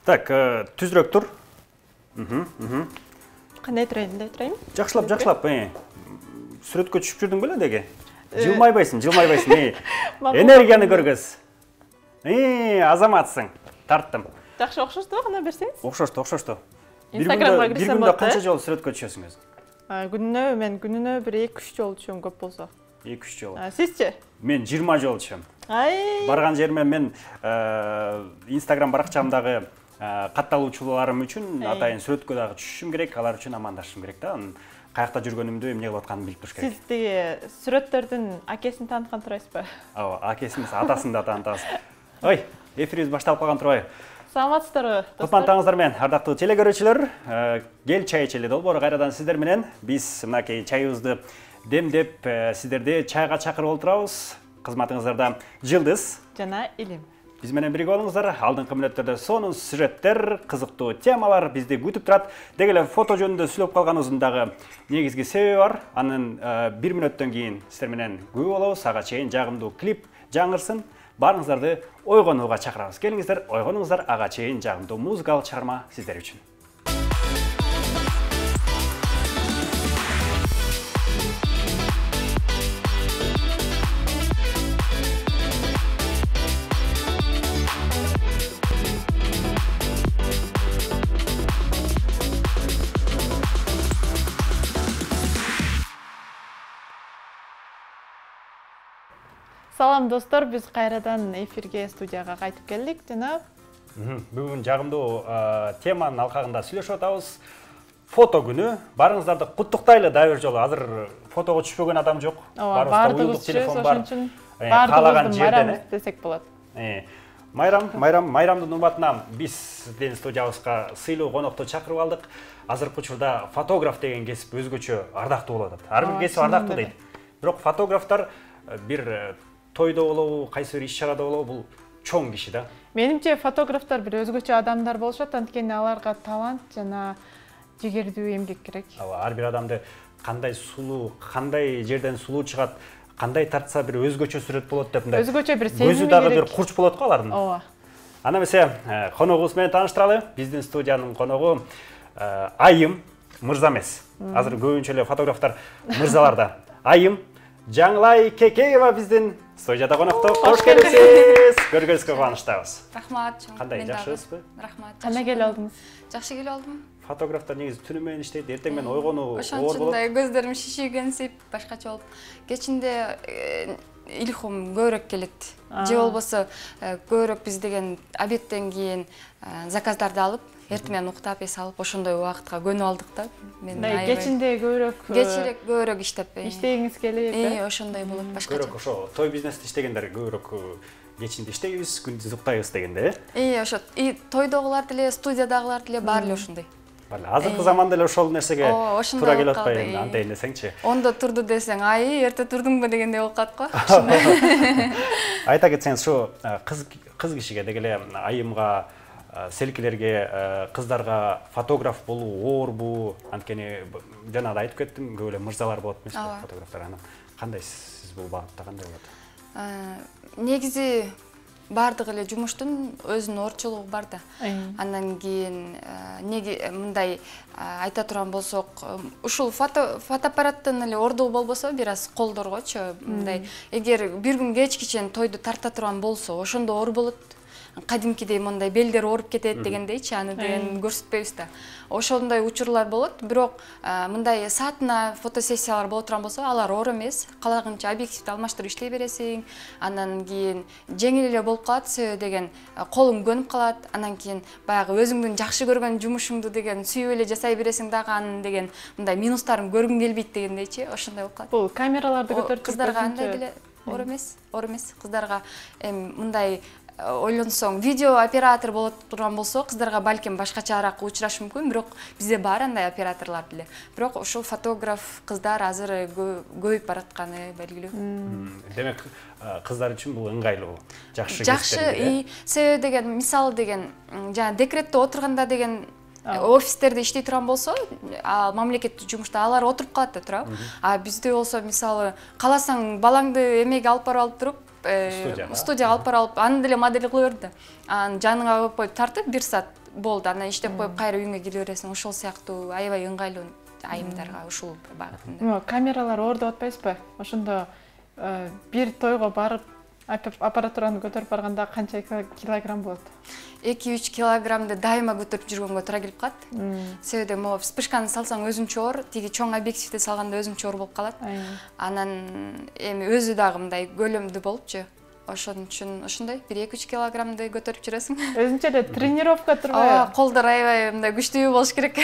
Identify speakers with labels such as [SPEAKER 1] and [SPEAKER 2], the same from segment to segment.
[SPEAKER 1] Так, түзірек тұр.
[SPEAKER 2] Қандай тұрайын?
[SPEAKER 1] Жақшылап. Сүретке түшіп жүрдің біле деге? Жылмайбайсың. Энергияны көргіз. Азаматсың. Тарттым.
[SPEAKER 2] Жақшы оқшашты ғана берсеңіз?
[SPEAKER 1] Оқшашты.
[SPEAKER 2] Инстаграмға
[SPEAKER 1] Bir
[SPEAKER 2] кірсем
[SPEAKER 1] günde
[SPEAKER 2] болады.
[SPEAKER 1] қанша жол сүретке түшесіңіз?
[SPEAKER 2] Күніне бір 2-3 жол түшем көп болса.
[SPEAKER 1] 2-3 жол.
[SPEAKER 2] Сіз че?
[SPEAKER 1] Мен 20 жол түшем. Барған жеріме мен Инстаграм барақшамдағы қатталушыларым үшін атайын сүретке дағы түшішім керек, алар үшін амандашым керек та. Қаяқта жүргенімді не қылып атқанын біліп тұрыш керек.
[SPEAKER 2] Сіз деге сүреттердің әкесін танытқан тұрайсыз ба?
[SPEAKER 1] Әкесін атасын да танытасыз. Ой, эфиріміз башталып қалған тұрай.
[SPEAKER 2] Саламатсыздар ғой, достар.
[SPEAKER 1] Құтпан ардақты телекөрушілер, гел чай ішелі долбор қайрадан сіздер менен. Біз мынакей чайымызды демдеп, сіздерде чайға шақырып отырабыз. Қызматыңыздарда Жылдыз
[SPEAKER 2] Жана Илим.
[SPEAKER 1] Біз менен бірге болыңыздар. Алдыңғы мүнөттөрдө сонун сюжеттер, кызыктуу темалар бизди күтүп турат. Дегеле фото жөнүндө сүйлөп калганыбыздагы негизги себеби бар. Анын 1 мүнөттөн кийин сиздер менен күбө болобуз. Ага чейин жагымдуу клип жаңырсын. Барыңыздарды ойгонууга чакырабыз. Келиңиздер, ойгонуңуздар. Ага чейин жагымдуу музыкалык чыгарма сиздер үчүн.
[SPEAKER 2] Салам достор, біз қайрадан эфирге студияға қайтып келдік, жана.
[SPEAKER 1] Бүгін жағымдуу теманын алқағында сүйлөшүп атабыз. Фото күнү. Барыңыздарды куттуктайлы дайыр жолу. Азыр фотого түшпөгөн адам жок.
[SPEAKER 2] Бардыгыбыз телефон бар. Бардыгыбызды майрамыз десек болот.
[SPEAKER 1] Майрамдын урматына биздин студиябызга сыйлуу конокту чакырып алдык. Азыркы учурда фотограф деген кесип өзгөчө ардактуу болуп атат. Ар бир кесип ардактуу дейт. Бирок фотографтар бир тойдо болобу, кайсы бир иш-чарада болобу, бул чоң киши да.
[SPEAKER 2] Менимче фотографтар бир өзгөчө адамдар болушат, анткени аларга талант жана жигердүү эмгек керек.
[SPEAKER 1] Ар бир адамды кандай сулуу, кандай жерден сулуу чыгат, кандай тартса бир өзгөчө сүрөт болот деп мындай.
[SPEAKER 2] Өзгөчө бир сезими керек.
[SPEAKER 1] Өзү дагы бир курч болот го алардын.
[SPEAKER 2] Ооба.
[SPEAKER 1] Ана эмесе коногубуз менен тааныштыралы. Биздин студиянын коногу Айым мырза эмес. Азыр көбүнчө эле фотографтар мырзаларда. Айым Жаңылай Кекеева биздин студияда конокто. Кош келипсиз. Көргөнүзгө кубанычтабыз.
[SPEAKER 3] Рахмат.
[SPEAKER 1] Кандай, жакшысызбы?
[SPEAKER 3] Рахмат.
[SPEAKER 2] Кандай келип алдыңыз?
[SPEAKER 3] Жакшы келип алдым.
[SPEAKER 1] Фотографтар негизи түнү менен иштейт, эртең менен ойгонуу оор болот.
[SPEAKER 3] Ошончундай көздөрүм шишигенсип, башкача болуп. Кечинде илхом көбүрөөк келет. Же болбосо көбүрөөк биз деген обедтен кийин заказдарды алып, эртең уктап эс алып, ошондой убакытка көнүп алдык да. Мен
[SPEAKER 2] кечинде
[SPEAKER 3] көбүрөөк иштеп.
[SPEAKER 2] Иштегиңиз келип,
[SPEAKER 3] ошондой болот башкача.
[SPEAKER 1] Көбүрөөк ошо той бизнесте иштегендер көбүрөөк кечинде иштейбиз, күндүз уктайбыз дегенде.
[SPEAKER 3] Ошо тойдогулар деле, студиядагылар деле баары эле ошондой.
[SPEAKER 1] Азыркы заманда эле ошол нерсеге туура келип атпайбы, антейин десеңчи.
[SPEAKER 3] Ондо турду десең, эрте турдуңбу дегендей болуп калат го.
[SPEAKER 1] Айта кетсеңиз, ушу кыз кишиге дегеле Айымга, селкилерге, кыздарга фотограф болуу оорбу? Анткени жана да айтып кеттим, көп эле мырзалар болот эмеспи фотографтар. Кандай сиз бул багытта кандай болот?
[SPEAKER 3] Негизи бардык эле жумуштун өзүнүн орчулугу бар да. Андан кийин мындай айта турган болсок, ушул фотоаппараттын эле ордугу болбосо, бир аз колдоргочу, мындай эгер бир күн кечке чейин тойду тарта турган болсо, ошондо оор болот. Кадимкидей мындай белдер ооруп кетет дегендейчи, аны деген көрсөтпөйбүз да. Ошондой учурлар болот, бирок мындай саатына фотосессиялар боло турган болсо, алар оор эмес. Калаганча объективди алмаштырып иштей бересиң. Андан кийин жеңил эле болуп калат, себеби деген колуң көнүп калат. Андан кийин баягы өзүңдүн жакшы көргөн жумушуңду деген сүйүп эле жасай бересиң дагы, анын деген мындай минустарын көргүң келбейт дегендейчи, ошондой болуп калат.
[SPEAKER 2] Бул камераларды көтөрүп
[SPEAKER 3] кыздарга андай деле оор эмес. Кыздарга мындай ойлонсоң, видео оператор болот турган болсо, кыздарга балким башкачараак учурашы мүмкүн, бирок бизде бар андай операторлор деле. Бирок ушул фотограф кыздар азыр көбөйүп баратканы белгилүү.
[SPEAKER 1] Демек, кыздар үчүн бул ыңгайлуу, жакшы.
[SPEAKER 3] Жакшы, себеби деген, мисалы деген, жана декретте отурганда деген офистерде иштей турган болсо, мамлекеттик жумушта алар отуруп калат да турабы. Бизде болсо, мисалы, каласаң балаңды эмеге алып барып туруп, студияга алып барып, аны деле модель кыла берди да. Анын жаныңа коюп тартып, 1 саат болду. Анан иштеп коюп кайра үйүңө келе бересиң. Ошол сыяктуу аябай ыңгайлуу айымдарга ушул багытында.
[SPEAKER 2] Камералар ордоп атпайсызбы? Ошондо бир тойго барып аппаратураны көтөрүп барганда канча килограмм болот?
[SPEAKER 3] 2-3 килограммды дайыма көтөрүп жүргөнгө туура келип калат. Себеби могу вспышканы салсаң өзүнчө оор, тиги чоң объективди салганда өзүнчө оор болуп калат. Анан эми өзү дагы мындай көлөмдүү болупчу. Ошон үчүн ошондой 1-2-3 килограммды көтөрүп жүрөсүң.
[SPEAKER 2] Өзүнчө эле тренировка турбайбы?
[SPEAKER 3] Колдор аябай мындай күчтүү болуш керек.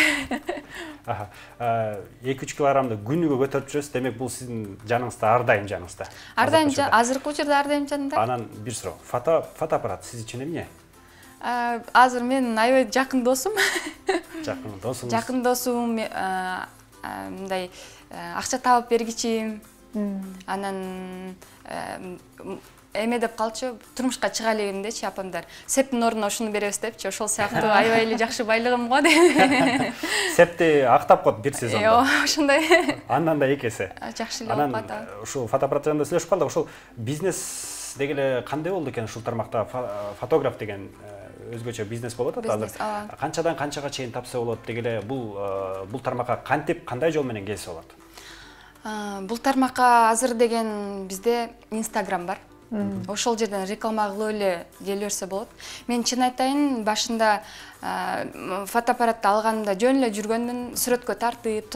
[SPEAKER 1] 2-3 килограммды күнүгө көтөрүп жүрөсүз. Демек бул сиздин жаныңызда ар дайым жаныңызда.
[SPEAKER 3] Ар дайым азыркы учурда ар дайым жанымда.
[SPEAKER 1] Анан бир суроо. Фотоаппарат сиз үчүн эмне?
[SPEAKER 3] Азыр мен аябай жакын досум.
[SPEAKER 1] Жакын досуңуз.
[SPEAKER 3] Жакын досум, мындай акча таап бергичим. Анан эме деп калчу, турмушка чыга элегимдечи апамдар. Септин ордуна ушуну беребиз депчи, ошол сыяктуу аябай эле жакшы байлыгым го деп.
[SPEAKER 1] Септи актап койт бир сезондо.
[SPEAKER 3] Ошондой.
[SPEAKER 1] Андан да экеси.
[SPEAKER 3] Жакшы эле болуп калат.
[SPEAKER 1] Ушул фотоаппарат жөнүндө сүйлөшүп калдык. Ушул бизнес деги эле кандай болду экен ушул тармакта? Фотограф деген өзгөчө бизнес болуп атат азыр. Канчадан канчага чейин тапса болот деги эле бул тармакка кантип, кандай жол менен келсе болот?
[SPEAKER 3] Бул тармакка азыр деген бизде Instagram бар. Ошол жерден реклама кылып эле келе берсе болот. Мен чын айтайын, башында фотоаппаратты алганымда жөн эле жүргөнмүн, сүрөткө тартып,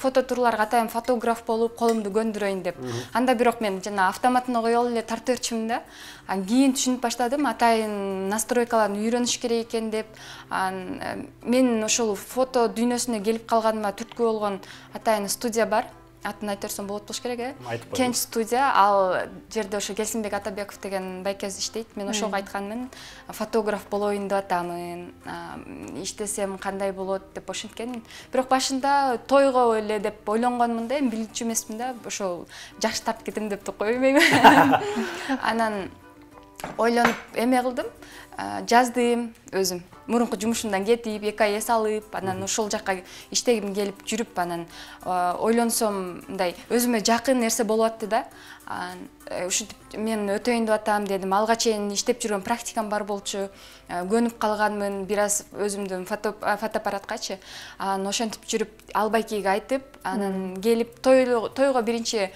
[SPEAKER 3] фото турларга атайын фотограф болуп, колумду көндүрөйүн деп. Анда бирок мен жана автоматына коёл эле тартып берчимин да. Кийин түшүнүп баштадым, атайын настройкаларын үйрөнүш керек экен деп. Мен ошол фото дүйнөсүнө келип калганыма түрткү болгон атайын студия бар. Атын айтырсам болот болуш керек, Кенч студия, ал жерде ошо Келсинбек Атабеков деген байкебиз иштейт. Мен ошого айтканмын, фотограф болоюн деп атамын, иштесем кандай болот деп ошенткен. Бирок башында тойго эле деп ойлонгонмун да, билчү эмесмин да, ошол жакшы тартып кетем деп койбойм. Анан ойлонуп эме кылдым, жаздым өзүм. Мурунку жумушумдан кетип, 2 ай эс алып, анан ошол жакка иштегим келип жүрүп, анан ойлонсом, мындай өзүмө жакын нерсе болуп атты да. Ушинтип мен өтөйүн деп атам дедим. Алга чейин иштеп жүргөн практикам бар болчу. Көнүп калганмын бир аз өзүмдүн фотоаппараткачы. Ошентип жүрүп Албайкиге айтып, анан келип тойго биринчи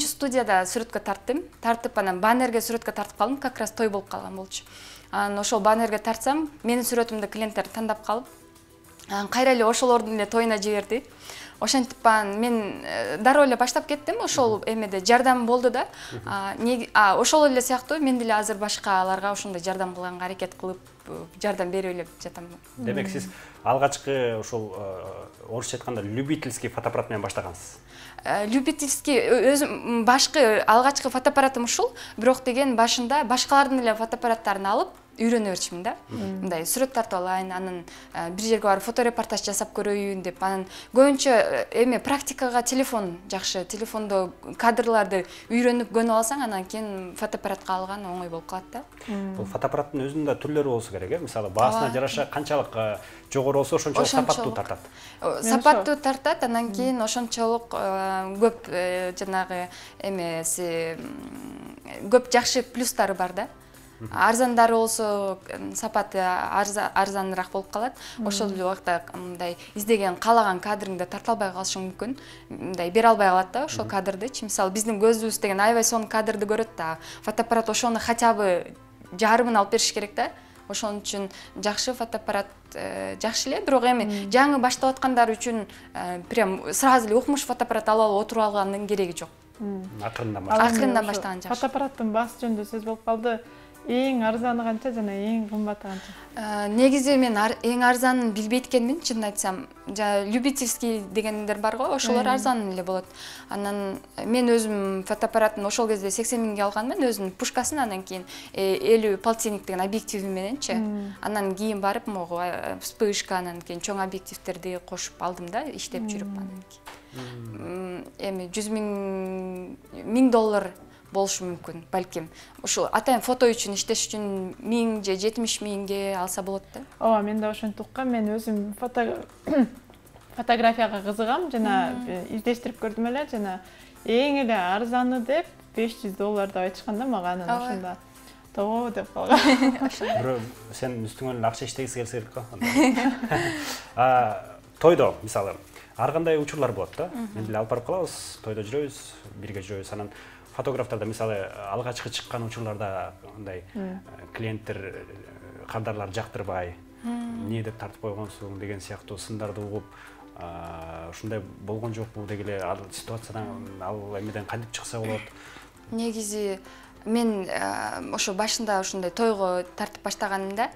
[SPEAKER 3] студияда сүрөткө тартып, анан баннерге сүрөткө тартып калдым, как раз той болуп калган болчу. Ошол баннерге тартсам, менин сүрөтүмдү клиенттер тандап калып, кайра эле ошолордун эле тоюна жиберди. Ошентип мен дароо эле баштап кеттим, ошол эмеде жардам болду да. Ошол эле сыяктуу мен деле азыр башкаларга ошондой жардам кылганга аракет кылып, жардам берип эле жатам.
[SPEAKER 1] Демек сиз алгачкы ошол орусча айтканда любительский фотоаппарат менен баштагансыз.
[SPEAKER 3] Любительский өзүм башкы алгачкы фотоаппаратым ушул, бирок деген башында башкалардын эле фотоаппараттарын алып үйрөнө берчимин да. Мындай сүрөт тартып алайын, анан бир жерге барып фоторепортаж жасап көрөйүн деп. Анан көбүнчө эме практикага телефон жакшы. Телефондо кадрларды үйрөнүп көнүп алсаң, анан кийин фотоаппаратка алган оңой болуп калат да.
[SPEAKER 1] Бул фотоаппараттын өзүнүн да түрлөрү болсо керек, Мисалы, баасына жараша канчалык жогору болсо ошончолук сапаттуу тартат.
[SPEAKER 3] Сапаттуу тартат, анан кийин ошончолук көп жанагы эмеси көп жакшы плюстары бар да. Арзандары болсо сапаты арзаныраак болуп калат. Ошол эле убакта мындай издеген каалаган кадрыңды тарта албай калышың мүмкүн. Мындай бере албай калат да ошол кадрды. Мисалы, биздин көзүбүз деген аябай сонун кадрды көрөт да. Фотоаппарат ошону хотя бы жарымын алып бериш керек да. Ошон үчүн жакшы фотоаппарат жакшы эле, бирок эми жаңы баштап аткандар үчүн прям сразу эле укмуш фотоаппарат алып отуруп алгандын кереги жок. Акырындан баштаган жакшы.
[SPEAKER 2] Фотоаппараттын баасы жөнүндө сөз болуп калды. Эң арзаны канча жана эң кымбаты канча?
[SPEAKER 3] Негизи мен эң арзанын билбейт экенмин, чынын айтсам. Любительский дегендер бар го, ошолор арзан эле болот. Анан мен өзүм фотоаппаратын ошол кезде 80 миңге алганмын, өзүнүн пушкасын, анан кийин 50 полтинник деген объективи мененчи. Анан кийин барып могу вспышка, анан кийин чоң объективтерди кошуп алдым да, иштеп жүрүп анан кийин. Эми 100 миң доллар болушу мүмкүн, балким. Ошо атайын фото үчүн иштеш үчүн 1000 же 70 миңге алса болот да.
[SPEAKER 2] Ооба, мен да ошентип уккам. Мен өзүм фотографияга кызыгам, жана издештирип көрдүм эле, жана эң эле арзаны деп $500 деп айтышкан да мага анан ошондо. тоо деп калган.
[SPEAKER 1] Бирөө сен үстүңөн акча иштегиси келсе керек го. Тойдо мисалы ар кандай учурлар болот да. Мен деле алып барып калабыз, тойдо жүрөбүз, бирге жүрөбүз. Анан фотографтарда мисалы алгачкы чыккан учурларда андай клиенттер кардарлар жактырбай, эмне деп тартып койгонсуң деген сыяктуу сындарды угуп, ушундай болгон жокпу дегеле ал ситуациядан ал эмеден кантип чыкса болот?
[SPEAKER 3] Негизи мен ошо башында ушундай тойго тартып баштаганымда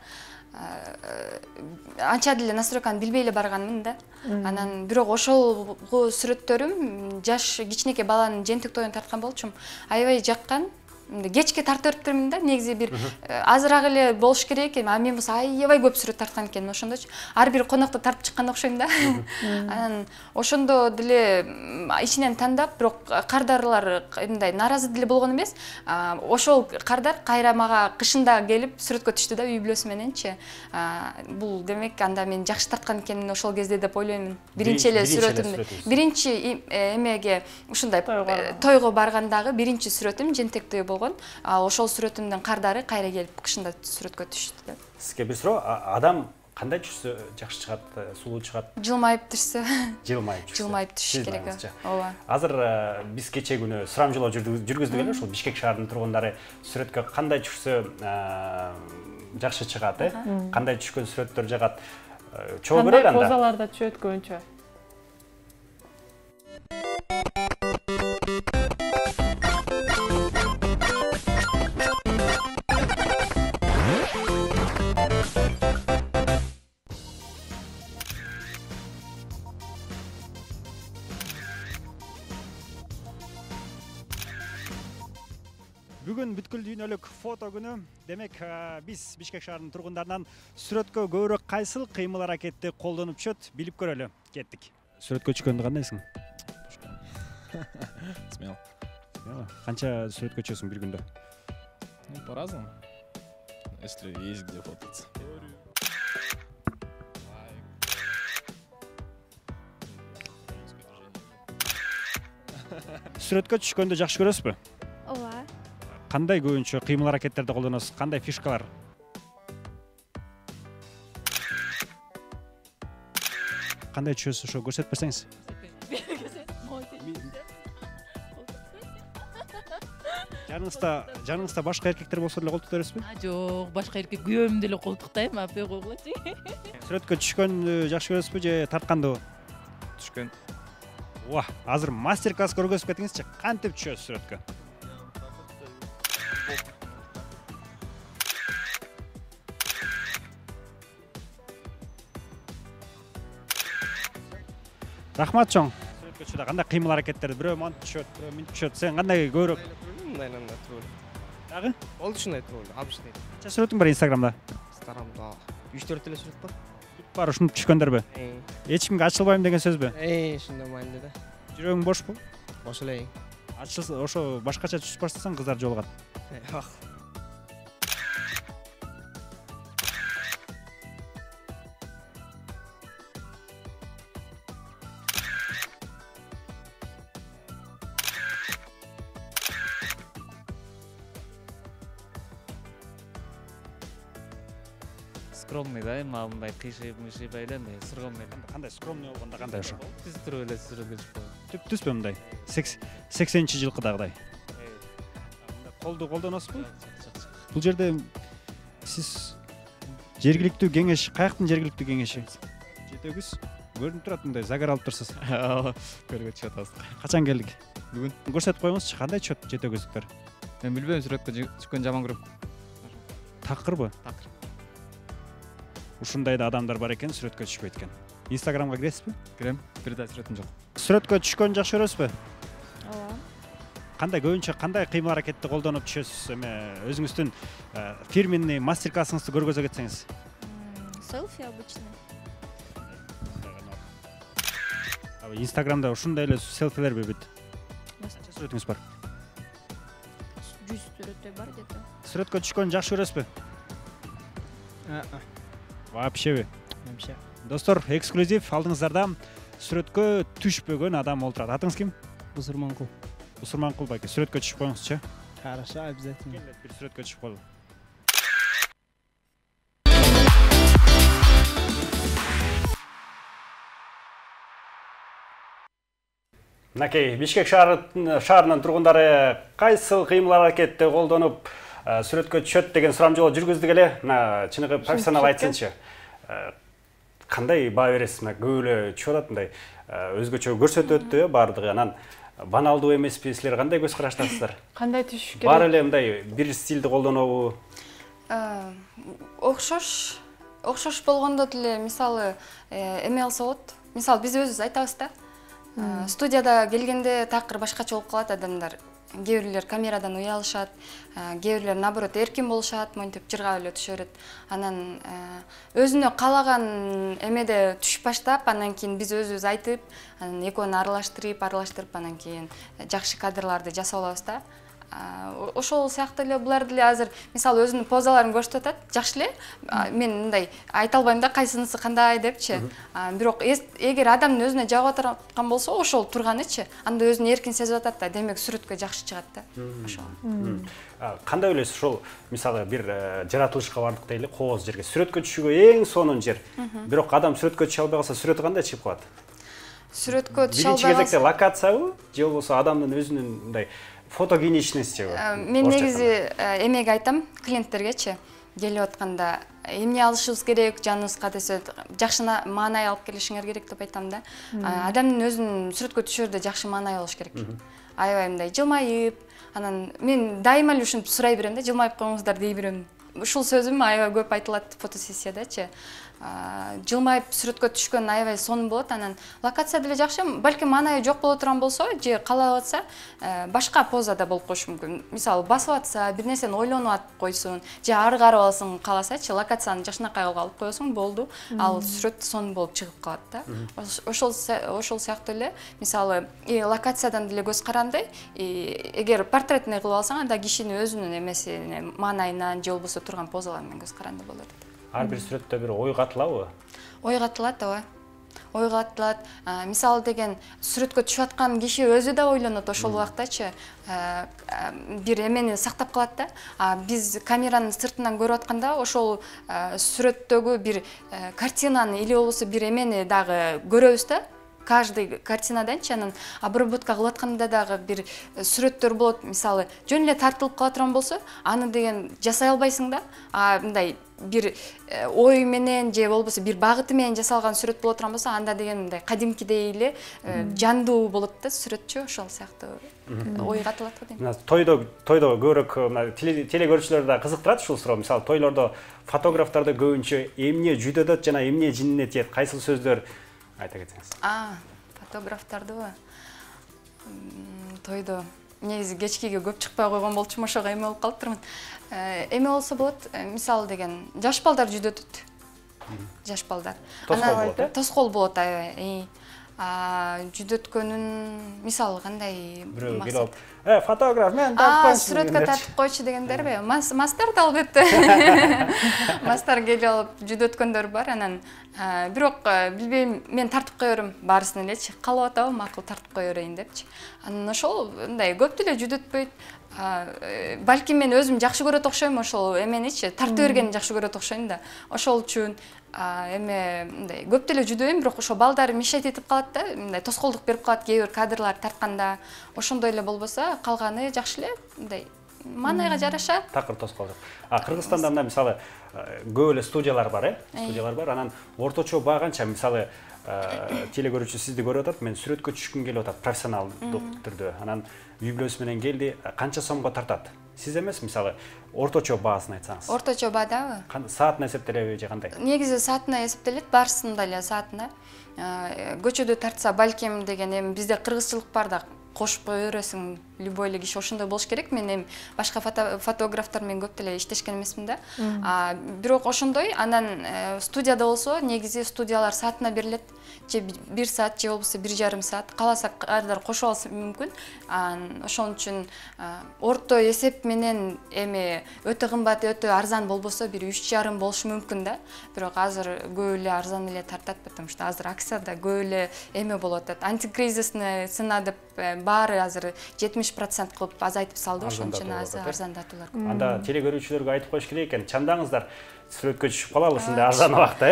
[SPEAKER 3] анча деле настройканы билбей эле барганмын да. Анан бирок ошолгу сүрөттөрүм жаш кичинекей баланын жентек тоюн тарткан болчумун. Аябай жаккан. Кечке тартып бериптермин да. Негизи бир азыраак эле болуш керек. А мен болсо аябай көп сүрөт тарткан экенмин ошондочу. Ар бир конокто тартып чыккан окшойм да. Анан ошондо деле ичинен тандап, бирок кардарлар мындай наразы деле болгон эмес. Ошол кардар кайра мага кышында келип сүрөткө түштү да, үй бүлөсү мененчи. Бул демек анда мен жакшы тарткан экенмин ошол кезде деп ойлоймун. Биринчи эле сүрөтүмдү. Биринчи эмеге ушундай тойго баргандагы биринчи сүрөтүм жентек той болгон. Ошол сүрөтүмдүн кардары кайра келип кышында сүрөткө түштү да.
[SPEAKER 1] Сизге бир суроо, адам кандай түшсө жакшы чыгат, сулуу чыгат?
[SPEAKER 3] Жылмайып түшсө.
[SPEAKER 1] Жылмайып
[SPEAKER 3] түшүш керек.
[SPEAKER 1] Ооба. Азыр биз кече күнү сурамжылоо жүргүздүк эле, ошол Бишкек шаарынын тургундары сүрөткө кандай түшсө жакшы чыгат, кандай түшкөн сүрөттөр жагат? Чогуу көрөлү анда.
[SPEAKER 2] Кандай позаларда түшөт көбүнчө?
[SPEAKER 1] Бүгүн бүткүл дүйнөлүк фото күнү. Демек, биз Бишкек шаарынын тургундарынан сүрөткө көбүрөөк кайсыл кыймыл аракетти колдонуп түшөт, билип көрөлү. Кеттик. Сүрөткө түшкөндө кандайсың?
[SPEAKER 4] Смело.
[SPEAKER 1] Канча сүрөткө түшөсүң бир күндө?
[SPEAKER 4] По-разному. Если есть где фототься.
[SPEAKER 1] Сүрөткө түшкөндө жакшы көрөсүзбү?
[SPEAKER 5] Ооба.
[SPEAKER 1] Кандай көбүнчө кыймыл аракеттерди колдоносуз? Кандай фишкалар? Кандай түшөсүз, ошо көрсөтүп берсеңиз? Жаныңызда башка эркектер болсо деле колтук бересизби?
[SPEAKER 6] Жок, башка эркек күйөөм деле колтуктайм, апе койгулачы.
[SPEAKER 1] Сүрөткө түшкөндү жакшы көрөсүзбү же тартканды?
[SPEAKER 4] Түшкөн.
[SPEAKER 1] Азыр мастер-класс көргөзүп кетиңизчи. Кантип түшөсүз сүрөткө? Рахмат чоң. Сүрөткө түшүүдө кандай кыймыл аракеттерди? Бирөө монтип түшөт, бирөө минтип түшөт. Сен кандай көбүрөөк?
[SPEAKER 7] Мындай турулу.
[SPEAKER 1] Дагы?
[SPEAKER 7] Болду ушундай турулу, обычный.
[SPEAKER 1] Канча сүрөтүң бар Инстаграмда?
[SPEAKER 7] Инстаграмда 3-4 эле сүрөт бар.
[SPEAKER 1] Бар, ушинтип түшкөндөрбү? Эч кимге ачылбайм деген сөзбү?
[SPEAKER 7] Ушундай маанилде да.
[SPEAKER 1] Жүрөгүң бошпу?
[SPEAKER 7] Бош эле.
[SPEAKER 1] Ачылса, ошо башкача түшүп баштасаң кыздар жолугат.
[SPEAKER 6] Скромный да, эми мындай кыйшый-мыйшый эле мындай скромный.
[SPEAKER 1] Кандай скромный болгондо кандай ошо?
[SPEAKER 6] Түз туруп эле сүрөткө чыкпайбы?
[SPEAKER 1] Түп-түспү мындай? 80-чи жылкыдагыдай. Колду колдоносузбу? Бул жерде сиз жергиликтүү кеңеш, каяктын жергиликтүү кеңеши? Жетөгүз көрүнүп турат мындай загар алып турсуз.
[SPEAKER 4] Көргө түшүп атабыз.
[SPEAKER 1] Качан келдик?
[SPEAKER 4] Бүгүн.
[SPEAKER 1] Көрсөтүп коюңузчу, кандай түшөт жетөгүздүктөр?
[SPEAKER 4] Мен билбейм, сүрөткө түшкөн жаман көрөм.
[SPEAKER 1] Такырбы?
[SPEAKER 4] Такыр.
[SPEAKER 1] Ушундай да адамдар бар экен, сүрөткө түшпөйт экен. Инстаграмга киресизби?
[SPEAKER 4] Кирем, бир да сүрөтүм жок.
[SPEAKER 1] Сүрөткө түшкөн жакшы көрөсүзбү?
[SPEAKER 2] Ооба.
[SPEAKER 1] Кандай көбүнчө кандай кыймыл аракетти колдонуп түшөсүз? Эме өзүңүздүн фирменный мастер-классыңызды көргөзө кетсеңиз.
[SPEAKER 5] Селфи обычно.
[SPEAKER 1] Инстаграмда ушундай эле селфилерби бүт? Канча сүрөтүңүз бар?
[SPEAKER 5] 100 сүрөттөр бар где-то.
[SPEAKER 1] Сүрөткө түшкөн жакшы көрөсүзбү? Вообще. Достор, эксклюзив алдыңыздарда сүрөткө түшпөгөн адам олтурат. Атыңыз ким?
[SPEAKER 7] Бусурманкул.
[SPEAKER 1] Бусурманкул байке. Сүрөткө түшүп коюңузчу.
[SPEAKER 7] Хорошо, обязательно.
[SPEAKER 1] Бир сүрөткө түшүп коелу. Мынакей Бишкек шаарынын тургундары кайсыл кыймыл аракетти колдонуп сүрөткө түшөт деген сурам жолу жүргүздүк эле. Мына чыныгы профессионал айтсынчы. Кандай баа бересиз? Мына көп эле түшүп атат мындай өзгөчө көрсөтөттү баардыгы. Анан баналдуу эмеспи? Силер кандай көз караштасыздар?
[SPEAKER 2] Кандай түшүш керек?
[SPEAKER 1] Бар эле мындай бир стилди колдонобу?
[SPEAKER 3] Окшош болгондо деле мисалы эме алса болот. Мисалы биз өзүбүз айтабыз да. Студияда келгенде такыр башкача болуп калат адамдар. Кээ бирлер камерадан уялышат, кээ бирлер наоборот эркин болушат, монтип жыргап эле түшө берет. Анан өзүнө каалаган эмеде түшүп баштап, анан кийин биз өзүбүз айтып, анан экөөнү аралаштырып, анан кийин жакшы кадрларды жасап алабыз да. Ошол сыяктуу эле булар деле азыр мисалы өзүнүн позаларын көрсөтүп атат. Жакшы эле. Мен мындай айта албайм да кайсынысы кандай депчи. Бирок эгер адамдын өзүнө жагып аткан болсо, ошол турганычы, анда өзүн эркин сезип атат да. Демек сүрөткө жакшы чыгат да. Ошол.
[SPEAKER 1] Кандай ойлойсуз ошол мисалы бир жаратылышка бардык дейли, кооз жерге сүрөткө түшүүгө эң сонун жер. Бирок адам сүрөткө түшө албай калса, сүрөтү кандай чыгып калат?
[SPEAKER 3] Сүрөткө түшө албай
[SPEAKER 1] калса. Биринчи кезекте локациябы, же болбосо адамдын өзүнүн мындай фотогеничностьбы?
[SPEAKER 3] Мен негизи эмеге айтам клиенттергечи. Келип атканда эмне алышыбыз керек, жаныбызга десе, жакшы маанай алып келишиңер керек деп айтам да. Адамдын өзүнүн сүрөткө түшөрдө жакшы маанай болуш керек. Аябай мындай жылмайып, анан мен дайыма эле ушинтип сурай берем да, жылмайып коюңуздар дей берем. Ушул сөзүм аябай көп айтылат фотосессиядачы. Жылмайып сүрөткө түшкөн аябай сонун болот. Анан локация деле жакшы, балким маанайы жок боло турган болсо, же каалап атса, башка позада болуп коюшу мүмкүн. Мисалы басып атса, бир нерсени ойлонуп атып койсун, же ары карап алсын кааласачы, локацияны жакшынакай алып коесуң, болду. Ал сүрөт сонун болуп чыгып калат да. Ошол сыяктуу эле, мисалы, локациядан деле көз каранды, эгер портретный кылып алсаң, анда кишинин өзүнүн эмесине, маанайынан же болбосо турган позаларынан көз каранды болот.
[SPEAKER 1] Ар бир сүрөттө бир ой катылабы?
[SPEAKER 3] Ой катылат, ооба. Ой катылат. Мисалы деген сүрөткө түшүп аткан киши өзү да ойлонот ошол убактачы. Бир эмени сактап калат да. Биз камеранын сыртынан көрүп атканда ошол сүрөттөгү бир картинаны или болбосо бир эмени дагы көрөбүз да. Каждый картинаданчы, анан обработка кылып атканда дагы бир сүрөттөр болот. Мисалы, жөн эле тартылып кала турган болсо, аны деген жасай албайсың да. Мындай бир ой менен же болбосо бир багыты менен жасалган сүрөт боло турган болсо, анда деген мындай кадимкидей эле жандуу болот да сүрөтчү, ошол сыяктуу ой катылат го дейм.
[SPEAKER 1] Тойдо көбүрөөк теле көрүүчүлөр да кызыктырат ушул суроо. Мисалы, тойлордо фотографтарды көбүнчө эмне жүдөтөт жана эмне жинине тиет, кайсыл сөздөр айта кетсеңиз.
[SPEAKER 3] Фотографтардыбы? Тойдо негизи кечкиге көп чыкпай койгон болчумун, ошого эме болуп калыптырмын. Эме болсо болот, мисалы деген жаш балдар жүдөтөт. Жаш балдар. Тоскоол болот, аябай. Жүдөткөнүн мисалы кандай
[SPEAKER 1] максат? Фотограф, мен
[SPEAKER 3] тартып койчу. Сүрөткө тартып койчу дегендерби? Мастар да албетте. Мастар келип алып жүдөткөндөр бар, анан бирок билбейм, мен тартып кое берем баарысын элечи. Каалап атабы, макул тартып кое берейин депчи. Анан ошол мындай көп деле жүдөтпөйт. Балким мен өзүм жакшы көрөт окшойм ошол эменичи, тартып бергенди жакшы көрөт окшойм да. Ошол үчүн эме мындай көп деле жүдөйм, бирок ошо балдар мешать этип калат да, мындай тоскоолдук берип калат кээ бир кадрлар тартканда. Ошондой эле болбосо, калганы жакшы эле, мындай маанайга жараша.
[SPEAKER 1] Такыр тоскоол жок. Кыргызстанда мына мисалы көп эле студиялар бар, студиялар бар. Анан орточо баа канча? Мисалы теле көрүүчү сизди көрүп атат, мен сүрөткө түшкүм келип атат профессионалдык түрдө. Анан үй бүлөсү менен келди, канча сомго тартат? Сиз эмес, мисалы, орточо баасын айтсаңыз.
[SPEAKER 3] Орточо баадабы?
[SPEAKER 1] Саатына эсептелеби же кандай?
[SPEAKER 3] Негизи саатына эсептелет, баарысында эле саатына. Көчөдө тартса, балким деген эми бизде кыргызчылык бар да, кошуп кое бересиң, любой эле киши ошондой болуш керек. Мен эми башка фотографтар менен көп деле иштешкен эмесмин да. Бирок ошондой, анан студияда болсо, негизи студиялар саатына берилет. Же 1 саат, же болбосо 1,5 саат. Кааласа кадрлар кошуп алса мүмкүн. Ошон үчүн орто эсеп менен эми өтө кымбат, өтө арзан болбосо бир 3,5 болушу мүмкүн да. Бирок азыр көп эле арзан эле тартат, потому что азыр акцияда көп эле эме болуп атат. Антикризисный цена деп баары азыр 70% кылып азайтып салды, ошон үчүн арзандатуулар.
[SPEAKER 1] Анда теле көрүүчүлөргө айтып коюш керек экен, чандаңыздар, сүрөткө түшүп калалы ушундай арзан убакта,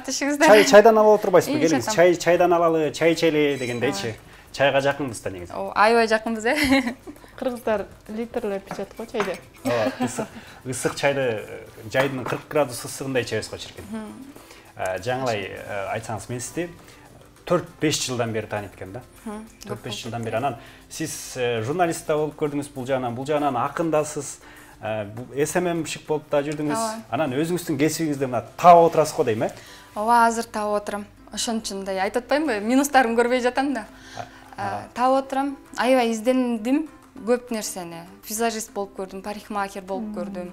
[SPEAKER 3] түшүңүздөр.
[SPEAKER 1] Чайдан алып отурбайсызбы? Келиңиз, чайдан алалы, чай ичели дегендейчи. чайга жакынбыз да негизи.
[SPEAKER 3] Аябай жакынбыз,
[SPEAKER 2] Кыргыздар литрлеп ичет го чайды.
[SPEAKER 1] Ысык чайды жайдын 40 градус ысыгында ичебиз го чиркен. Жаңылай айтсаңыз, мен сизди 4-5 жылдан бери таанıyt экен да. 4-5 жылдан бери. Анан сиз журналист да болуп көрдүңүз бул жагынан акындасыз. СММщик болуп да жүрдүңүз. Анан өзүңүздүн кесибиңизде мына таап отурасыз го дейм,
[SPEAKER 3] Ооба, азыр таап отурам. Ошон үчүн мындай айтып атпаймынбы? Минустарын көрбөй жатам да. Таап отурам. Аябай издендим көп нерсени. Визажист болуп көрдүм, парикмахер болуп көрдүм.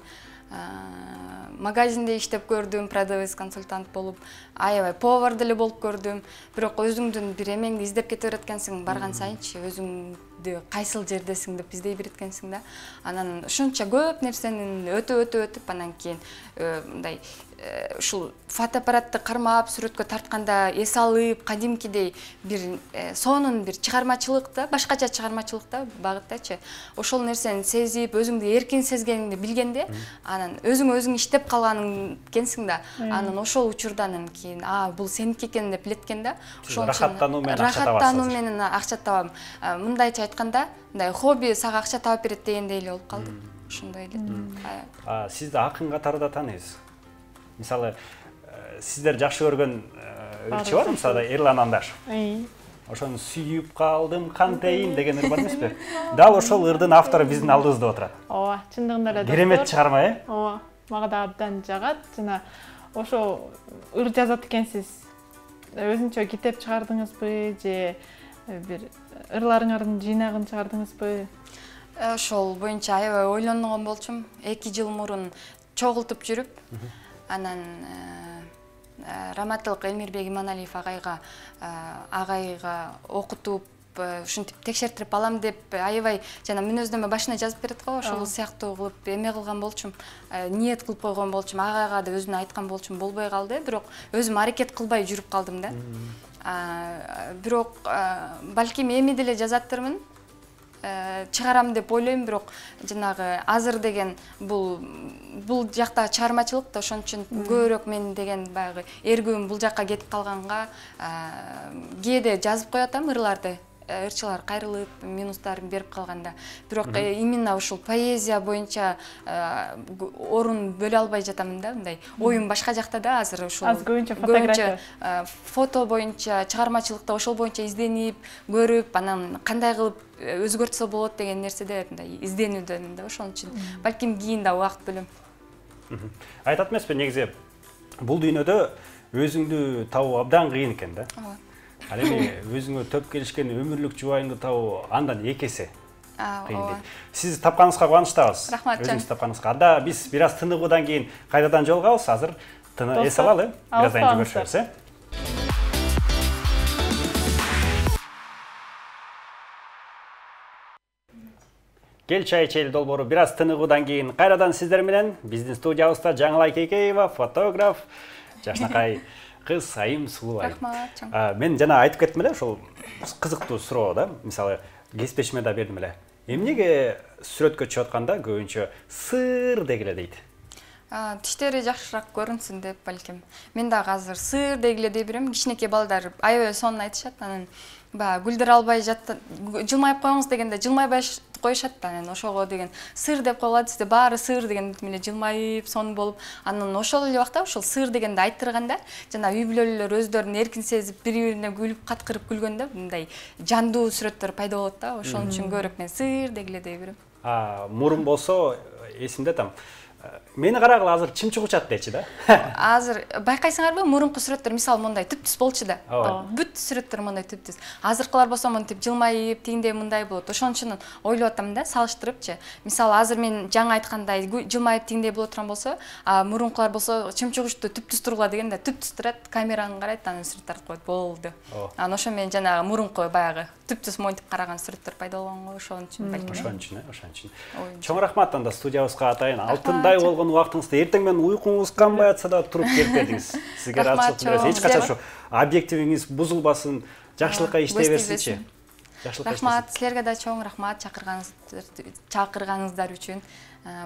[SPEAKER 3] Магазинде иштеп көрдүм, продавец консультант болуп, аябай повар деле болуп көрдүм. Бирок өзүңдүн бир эмеңди издеп кете береткенсиң, барган сайынчы өзүңдү кайсыл жердесиң деп издей береткенсиң да. Анан ушунча көп нерсени өтүп, анан кийин мындай ушул фотоаппаратты кармап, сүрөткө тартканда эс алып, кадимкидей бир сонун бир чыгармачылыкта, башкача чыгармачылыкта багыттачы. Ошол нерсени сезип, өзүңдү эркин сезгениңди билгенде, анан өзүң иштеп калганың экенсиң да. Анан ошол учурдан кийин, бул сеники экен деп билеткен да.
[SPEAKER 1] Ошол рахаттануу менен
[SPEAKER 3] акча табам. Мындайча айтканда, мындай хобби сага акча таап берет дегендей эле болуп калды. Ошондой эле.
[SPEAKER 1] Сизди акын катарында тааныйбыз. Мисалы, сиздер жакшы көргөн ырчы бар, мисалы Эрлан Андашев. Ошону сүйүп калдым, кантейин деген ыр бар эмеспи? Дал ошол ырдын автору биздин алдыбызда отурат.
[SPEAKER 2] Ооба, чындыгында эле.
[SPEAKER 1] Керемет чыгарма,
[SPEAKER 2] Ооба, мага да абдан жагат. Жана ошо ыр жазат экенсиз. Өзүнчө китеп чыгардыңызбы же бир ырларыңардын жыйнагын чыгардыңызбы?
[SPEAKER 3] Ошол боюнча аябай ойлонгон болчумун. 2 жыл мурун чогултуп жүрүп, анан Раматылык Эмирбек Иманалиев агайга окутуп, ушинтип текшертирип алам деп аябай жана мүнөздөмө башына жазып берет го, ошол сыяктуу кылып эме кылган болчум. Ниет кылып койгон болчум, агайга да өзүнө айткан болчум, болбой калды, бирок өзүм аракет кылбай жүрүп калдым да. Бирок балким эми деле жазаттырмын. Чыгарам деп ойлойм, бирок жанагы азыр деген бул жакта чыгармачылык да, ошон үчүн көбүрөөк мен деген баягы эргүүм бул жакка кетип калганга кээде жазып коятам ырларды. Ырчылар кайрылып, минустарын берип калганда. Бирок именно ушул поэзия боюнча орун бөлө албай жатамын да, мындай. Оюм башка жакта да, азыр ушул.
[SPEAKER 2] Аз көбүнчө фотография.
[SPEAKER 3] Фото боюнча, чыгармачылыкта ошол боюнча изденип, көрүп, анан кандай кылып өзгөртсө болот деген нерседе мындай изденүүдөн да, ошон үчүн балким кийин да убакыт бөлөм.
[SPEAKER 1] Айтат эмеспи, негизи бул дүйнөдө өзүңдү табуу абдан кыйын экен да. Ал эми өзүңө төп келишкен өмүрлүк жубайыңды табуу андан 2 эсе кыйын дейт. Сиз тапканыңызга кубанычтабыз.
[SPEAKER 3] Рахмат.
[SPEAKER 1] Өзүңүз тапканыңызга. Анда биз бир аз тыныгуудан кийин кайрадан жолугабыз. Азыр тыны эс алалы. Бир аздан көрүшөбүз. Кел чай ичели долбоору бир аз тыныгуудан кийин кайрадан сиздер менен биздин студиябызда Жаңылай Кекеева, фотограф, жашнакай кыз Айым Сулубай.
[SPEAKER 3] Рахмат.
[SPEAKER 1] Мен жана айтып кеттим эле, ошол кызыктуу суроо да. Мисалы, кесиптешиме да бердим эле. Эмнеге сүрөткө чыгып атканда көбүнчө сыр дегиле дейт?
[SPEAKER 3] Тиштери жакшыраак көрүнсүн деп балким. Мен дагы азыр сыр дегиле дей берем. Кичинекей балдар аябай сонун айтышат. Анан гүлдөр албай жатты, жылмайып коюңуз дегенде жылмайбай коюшат. Анан ошого деген сыр деп коюлат, сизде баары сыр деген эле жылмайып, сонун болуп, анан ошол эле убакта ошол сыр дегенди айттырганда, жана үй бүлөлөр өздөрүн эркин сезип, бири-бирине күлүп, каткырып күлгөндө мындай жандуу сүрөттөр пайда болот да. Ошон үчүн көрөп мен сыр дегиле дей берем.
[SPEAKER 1] Мурун болсо эсимде там. Мени карагыла азыр чымчык учат дечи да.
[SPEAKER 3] Азыр байкайсыңарбы, мурунку сүрөттөр мисалы мындай түптүс болчу да. Бүт сүрөттөр мындай түптүс. Азыркылар болсо мынтип жылмайып, тигиндей мындай болот. Ошон үчүн ойлоп атам да, салыштырыпчы. Мисалы азыр мен жаңы айткандай жылмайып тигиндей боло турган болсо, мурункулар болсо чымчык учту түптүс тургула дегенде түптүс турат, камераны карайт, анан сүрөт тартып коет, болду. Анан ошо мен жанагы мурунку баягы түптүс монтип караган сүрөттөр пайда болгонго, ошон үчүн балким.
[SPEAKER 1] Ошон үчүн. Чоң рахмат анда студиябызга атайын. Алтындай болгон убактыңызда эртең менен уйкуңуз канбай атса да туруп келип бердиңиз. Сизге ыраазычылык билдиребиз. Эч качан ошо объективиңиз бузулбасын, жакшылыкка иштей берсинчи.
[SPEAKER 3] Рахмат, силерге да чоң рахмат чакырганыңыздар үчүн.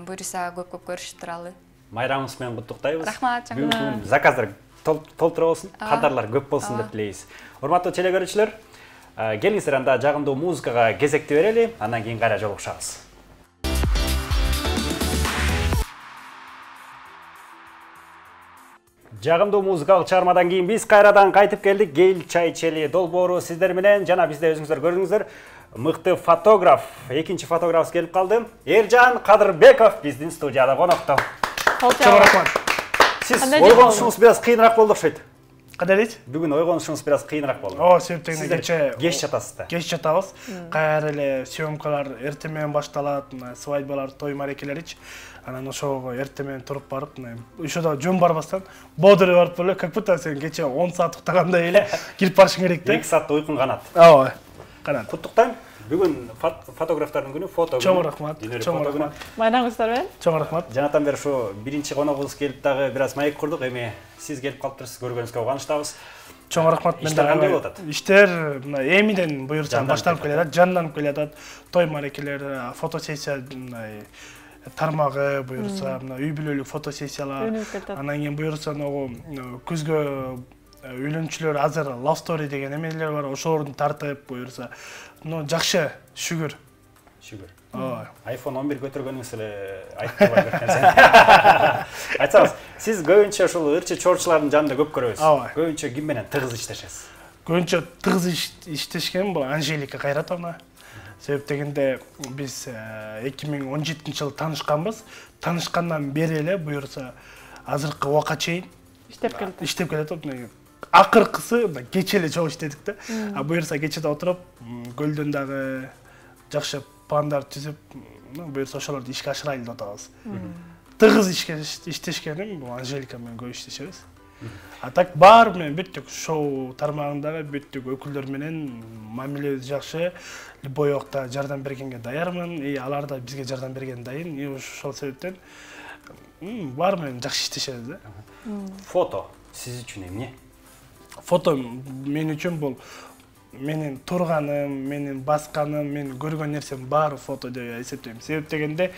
[SPEAKER 3] Буюрса көп көрүшүп туралы.
[SPEAKER 1] Майрамыңыз менен куттуктайбыз.
[SPEAKER 3] Рахмат,
[SPEAKER 1] бүгүнкү күн заказдар толтура болсун, кадрлар көп болсун деп тилейбиз. Урматтуу телекөрүүчүлөр, Келиңиздер анда жагымдуу музыкага кезекти берели, андан кийин кайра жолугушабыз. Жагымдуу музыкалык чыгармадан кийин биз кайрадан кайтып келдик. Кел чай ичели долбоору сиздер менен жана бизде өзүңүздөр көрдүңүздөр. Мыкты фотограф, экинчи фотограф келип калды. Эржан Кадырбеков биздин студияда конокто.
[SPEAKER 2] Чоң
[SPEAKER 1] рахмат. Сиз ойгонушуңуз бир аз кыйыныраак болду окшойт.
[SPEAKER 8] Кандай дейт?
[SPEAKER 1] Бүгүн ойгонушуңуз бир аз кыйыныраак болду.
[SPEAKER 8] Ооба, себептен
[SPEAKER 1] кеч жатасыз да.
[SPEAKER 8] Кеч жатабыз. Кайра эле съемкалар эртең менен башталат, свадьбалар, той марекелерич. Анан ошого эртең менен туруп барып, ошодо жөн барбастан бодырып барып эле, как будто сен кече 10 саат уктагандай эле кирип барышың керек да.
[SPEAKER 1] 2 саатта уйкуң канат.
[SPEAKER 8] Ооба. Канат.
[SPEAKER 1] Куттуктайм. Бүгүн фотографтардын күнү, фото күнү.
[SPEAKER 8] Чоң рахмат. Чоң рахмат.
[SPEAKER 2] Майнаңыздар менен?
[SPEAKER 8] Чоң рахмат.
[SPEAKER 1] Жанатан бери ушу биринчи коногубуз келип дагы бир аз маек курдук. Эми сиз келип калыптырсыз, көргөнүзгө кубанычтабыз.
[SPEAKER 8] Чоң рахмат.
[SPEAKER 1] Иштер кандай болуп атат?
[SPEAKER 8] Иштер эмиден буюрса башталып келатат, жанданып келатат. Той марекелер, фотосессия тармагы буюрса, үй бүлөлүк фотосессиялар. Анан кийин буюрса күзгө үйлөнчүлөр азыр Love Story деген эмелер бар, ошолорду тартып буюрса. Жакшы, шүгүр.
[SPEAKER 1] Шүгүр.
[SPEAKER 8] Ооба.
[SPEAKER 1] iPhone 11 көтөргөнүңүз эле айтпай кеткен. Айтсаңыз, сиз көбүнчө ушул ырчы чорчулардын жанында көп көрөбүз. Көбүнчө ким менен тыгыз иштешесиз?
[SPEAKER 8] Көбүнчө тыгыз иштешкен бул Анжелика Кайратовна. Себеп дегенде биз 2017-жылы таанышканбыз. Таанышкандан бери эле буюрса азыркы убакка чейин иштеп келатат. Акыркысы кече эле чогуу иштедик да. Буюрса кечеде отуруп, көлдөн дагы жакшы пландар түзүп, буюрса ошолорду ишке ашырайлы деп атабыз. Тыгыз иштешкеним бул Анжелика менен көп иштешебиз. А так бар менен бүттүк шоу тармагындагы бүттүк өкүлдөр менен мамиле жакшы, любой убакта жардам бергенге даярмын, алар да бизге жардам берген дайын. Ошол себептен бар менен жакшы иштешебиз да.
[SPEAKER 1] Фото сиз үчүн эмне?
[SPEAKER 8] Фото мен үчүн бул менин турганым, менин басканым, мен көргөн нерсем баары фото деп эсептейм. Себеп дегенде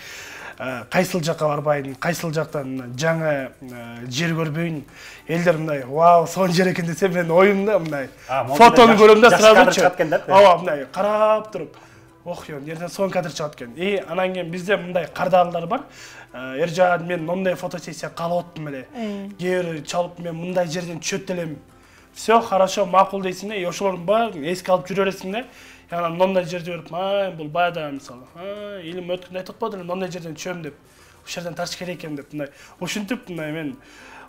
[SPEAKER 8] кайсыл жакка барбайын, кайсыл жактан жаңы жер көрбөйүн, элдер мындай вау, сонун жер экен десе мен оюмда мындай фотону көрөм да сразу ооба мындай карап туруп, ох, жерден сонун кадр чыгат экен. Анан кийин бизде мындай кардагылар бар. Эржан, мен мындай фотосессия каалап аттым эле. Кээ чалып мен мындай жерден түшөт элем. Все хорошо, макул дейсиң да, ошолордун баарын эске алып жүрө бересиң да. Яна мындай жерде көрүп, бул баягы мисалы, илим өткөндө айтып атпадым эле, мындай жерден түшөм деп. Ошол жерден тарш керек экен деп мындай. Ошентип мындай мен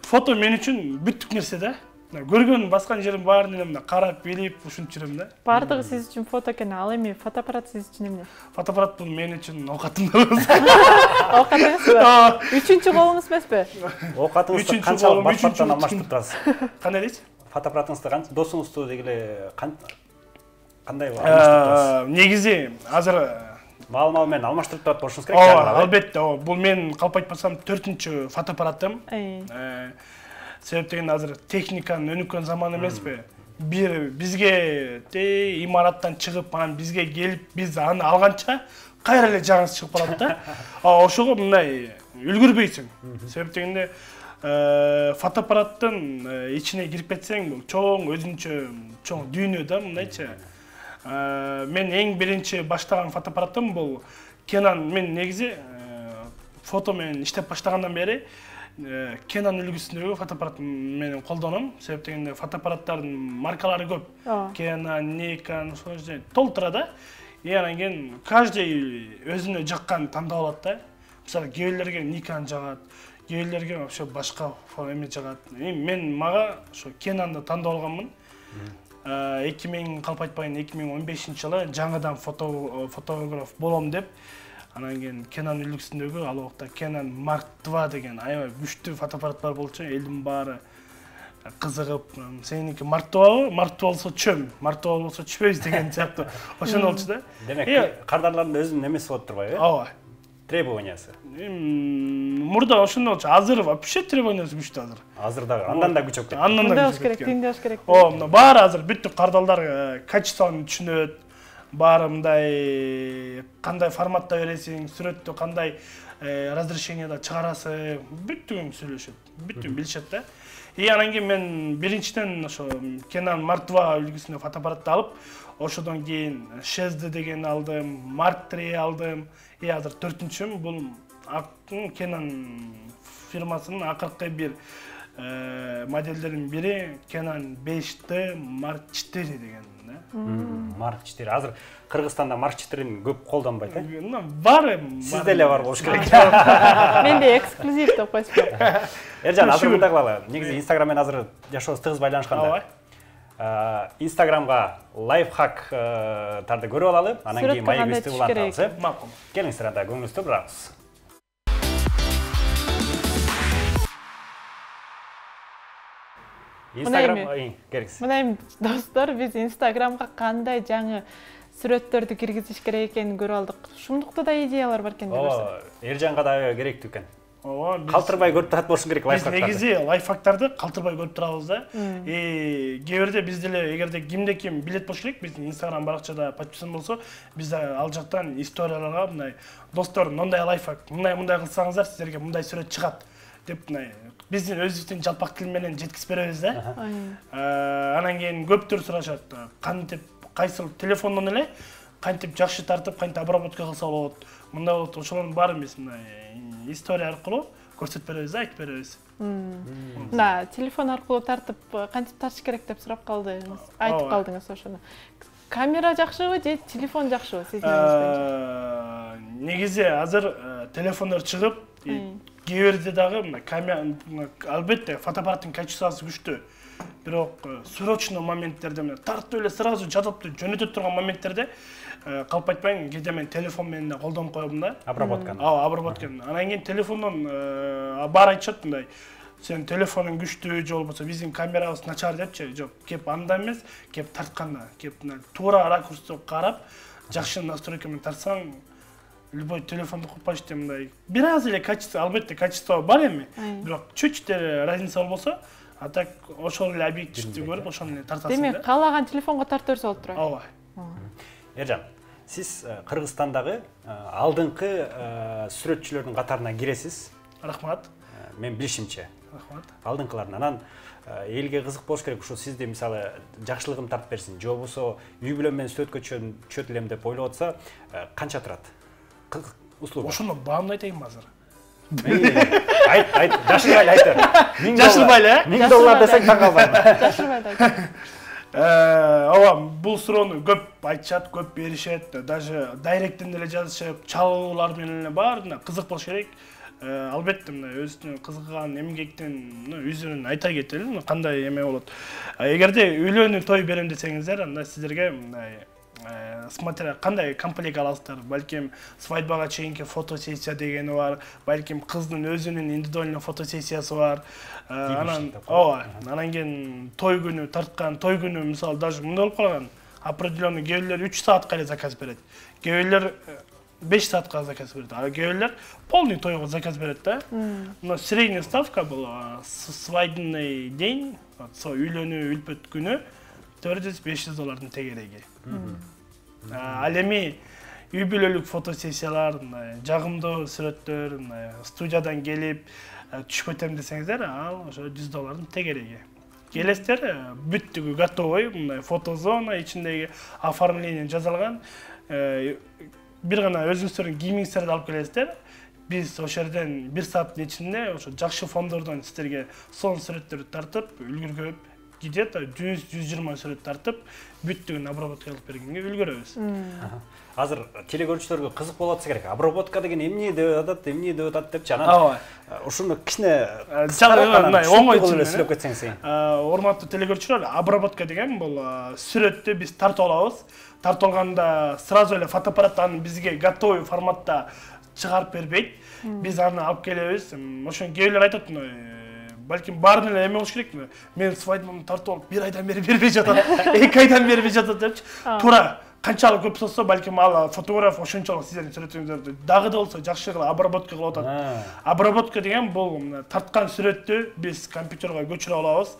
[SPEAKER 8] фото мен үчүн бүттүк нерсе да. Көргөн баскан жерим баарын эле мындай карап, билип, ушинтип жүрөм да.
[SPEAKER 2] Бардыгы сиз үчүн фото экен, ал эми фотоаппарат сиз үчүн эмне?
[SPEAKER 8] Фотоаппарат бул мен үчүн оокатымда.
[SPEAKER 2] Оокатыңызбы? Үчүнчү колуңуз эмеспи?
[SPEAKER 1] Оокатыңызды канчалык батпаттан алмаштырып турасыз?
[SPEAKER 8] Кандай дейсиз?
[SPEAKER 1] Фотоаппаратыңызды досуңузду дегиле кандай алмаштырып турасыз?
[SPEAKER 8] Негизи азыр
[SPEAKER 1] маал менен алмаштырып турат болушуңуз керек.
[SPEAKER 8] Ооба, албетте, бул мен калп айтпасам 4-чү фотоаппаратым. Себеп деген азыр техниканын өнүккөн заманы эмеспи? Бир бизге имараттан чыгып, анан бизге келип, биз аны алганча кайра эле жаңысы чыгып калат да. Ошого мындай үлгүрбөйсүң. Себеп дегенде фотоаппараттын ичине кирип кетсең, бул чоң өзүнчө чоң дүйнө да, мындайча. Мен эң биринчи баштаган фотоаппаратым бул Canon. Мен негизи фото менен иштеп баштагандан бери Canon үлгүсүндөгү фотоаппарат менен колдоном. Себеп дегенде фотоаппараттардын маркалары көп. Canon, Nikon, ошол толтура да. Анан кийин каждый өзүнө жаккан тандап алат да. Мисалы, кээбирлерге Nikon жагат, кээбирлерге вообще башка эме жагат. Мен мага ошо Canon'ду тандап алганмын. 2000 калп айтпайын 2015-жылы жаңыдан фотограф болом деп, анан кийин Canon үлгүсүндөгү ал убакта Canon Mark II деген аябай күчтүү фотоаппараттар болчу, элдин баары кызыгып, сеники Mark II болсо чөм, Mark II болсо чүпөйбүз деген сыяктуу ошондой болчу да.
[SPEAKER 1] Демек, кардарлардын өзүнүн эмеси болуп турбайбы?
[SPEAKER 8] Ооба.
[SPEAKER 1] Требованиясы.
[SPEAKER 8] Мурда ошондой болчу. Азыр вообще требованиясы күчтүү азыр.
[SPEAKER 1] Азыр дагы андан да күчөп кетти.
[SPEAKER 8] Андан да
[SPEAKER 2] күчөп кетти. Тиңдеш керек.
[SPEAKER 8] Мына баары азыр бүттүк кардалдар качествону түшүнөт. Баары мындай кандай форматта бересиң, сүрөттү кандай разрешениеда чыгарасы бүттүгүн сүйлөшөт, бүттүгүн билишет да. Анан кийин мен биринчиден ошо Canon Mark II үлгүсүндө фотоаппаратты алып, ошодон кийин Shezd деген алдым, Mark III алдым. Азыр 4-үчүм бул Canon фирмасынын акыркы бир модельдердин бири Canon 5D Mark IV деген да.
[SPEAKER 1] Mark IV. Азыр Кыргызстанда Mark IV-ин көп колдонбойт,
[SPEAKER 8] Бар.
[SPEAKER 1] Сизде эле бар болуш керек.
[SPEAKER 2] Менде эксклюзив деп койсуң.
[SPEAKER 1] Эржан, азыр мындай кылалы. Негизи Instagram менен азыр жашообуз тыгыз байланышканда. Instagramга лайфхак тарды көрүп алалы, анан кийин маегибизди улантабыз.
[SPEAKER 8] Макул.
[SPEAKER 1] Келиңиздер, анда көңүлүбүздү бурабыз. Instagram керексиз.
[SPEAKER 2] Мына достор, биз Instagramга кандай жаңы сүрөттөрдү киргизиш керек экенин көрүп алдык. Ушундукта да идеялар бар экен деп.
[SPEAKER 1] Эржанга да керектүү экен. Калтырбай көрүп турат болушун керек лайфхактарды.
[SPEAKER 8] Биз негизи лайфхактарды калтырбай көрүп турабыз да. Кээ бирде биз деле эгерде кимде ким билет болуш керек, биздин Instagram баракчада подписан болсо, биз ал жактан историяларга мындай достор, мындай лайфхак, мындай кылсаңыздар сиздерге мындай сүрөт чыгат деп мындай биздин өзүбүздүн жалпак тил менен жеткизип беребиз да. Анан кийин көптөр сурашат, кантип кайсыл телефондон эле кантип жакшы тартып, кантип обработка кылса болот. Мындай болот, ошолордун баарын биз мындай история аркылуу көрсөтүп беребиз, айтып беребиз.
[SPEAKER 2] Да, телефон аркылуу тартып, кантип тартыш керек деп сурап калдыңыз, айтып калдыңыз ошону. Камера жакшыбы же телефон жакшыбы сиздин оюңузча?
[SPEAKER 8] Негизи азыр телефондор чыгып, кээ бирде дагы камера албетте фотоаппараттын качествосу күчтүү. Бирок срочный моменттерде тартып эле сразу жатып жөнөтө турган моменттерде калп айтпайм, кээде мен телефон менен да колдонуп коём да.
[SPEAKER 1] Обработканы.
[SPEAKER 8] Обработканы. Анан кийин телефондон баары айтышат мындай, сен телефонуң күчтүү же болбосо биздин камерабыз начар депчи. Жок, кеп анда эмес, кеп тартканда, кеп туура ракурсту карап, жакшы настройка менен тартсаң, любой телефонду куппаш деп мындай. Бир аз эле качество, албетте качество бар эми, бирок чуть-чуть разница болбосо, а так ошол эле объективди көрүп, ошону эле тартасың да.
[SPEAKER 2] Демек, каалаган телефонго тартып берсе болуп турат.
[SPEAKER 8] Ооба.
[SPEAKER 1] Эржан, сиз Кыргызстандагы алдыңкы сүрөтчүлөрдүн катарына киресиз.
[SPEAKER 8] Рахмат.
[SPEAKER 1] Мен билишимче.
[SPEAKER 8] Рахмат.
[SPEAKER 1] Алдыңкыларынан. Анан элге кызык болуш керек, ушу сизди мисалы жакшылыгын тартып берсин, же болбосо үй бүлө менен сүрөткө чөт элем деп ойлоп атса, канча турат? Услуга.
[SPEAKER 8] Ошону баамды айтайынбы азыр?
[SPEAKER 1] Айт, жашырбай айт.
[SPEAKER 8] Жашырбай эле?
[SPEAKER 1] $1000 десең таң калбайм.
[SPEAKER 2] Жашырбай айт.
[SPEAKER 8] Ооба, бул суроону көп айтышат, көп беришет, даже дайректтен деле жазышып, чалуулар менен эле баарына кызык болуш керек. Албетте мына өзүнүн кызыган эмгектин үзүрүн айта кетели, кандай эме болот. Эгерде үйлөнүү той берем десеңиздер, анда сиздерге мындай смотря кандай комплект аласыздар. Балким свадьбага чейинки фотосессия дегени бар, балким кыздын өзүнүн индивидуальный фотосессиясы бар. Анан анан кийин той күнү тарткан, той күнү мисалы даже мындай болуп калган, определенный кээбирлер 3 саатка эле заказ берет. Кээбирлер 5 саатка заказ берет. А кээбирлер полный тойго заказ берет да. Но средняя ставка была свадебный день, үйлөнүү үлпөт күнү $400-500 тегереги. Ал эми үй бүлөлүк фотосессиялар, жагымдуу сүрөттөр, студиядан келип түшүп өтөм десеңиздер, ал ошо $100 тегереги. Келесиздер, бүттүгү готовый, мындай фотозона ичиндеги оформление жасалган. Бир гана өзүңүздөрдүн кийимиңиздерди алып келесиздер. Биз ошол жерден 1 сааттын ичинде ошо жакшы фондордон сиздерге сон сүрөттөрдү тартып, үлгүргөп где-то 100-120 сүрөт тартып, бүттүгүн обработка кылып бергенге үлгүрөбүз.
[SPEAKER 1] Азыр телекөрүүчүлөргө кызык болот керек. Обработка деген эмне деп атат депчи. Анан ушуну кичине оңой эле сүйлөп кетсеңиз.
[SPEAKER 8] Урматтуу телекөрүүчүлөр, обработка деген бул сүрөттү биз тартып алабыз. Тартып алганда сразу эле фотоаппараттан бизге готовый форматта чыгарып бербейт. Биз аны алып келебиз. Ошон кээбирлер айтат, балким баарын эле эме болуш керек. Мен свадьбамды тартып алып 1 айдан бери бербей жатат, 2 айдан бербей жатат депчи. Туура канчалык көп болсо, балким ал фотограф ошончолук сиздердин сүрөтүңүздөрдү дагы да болсо жакшы кылып обработка кылып атат. Обработка деген бул тарткан сүрөттү биз компьютерге көчүрүп алабыз.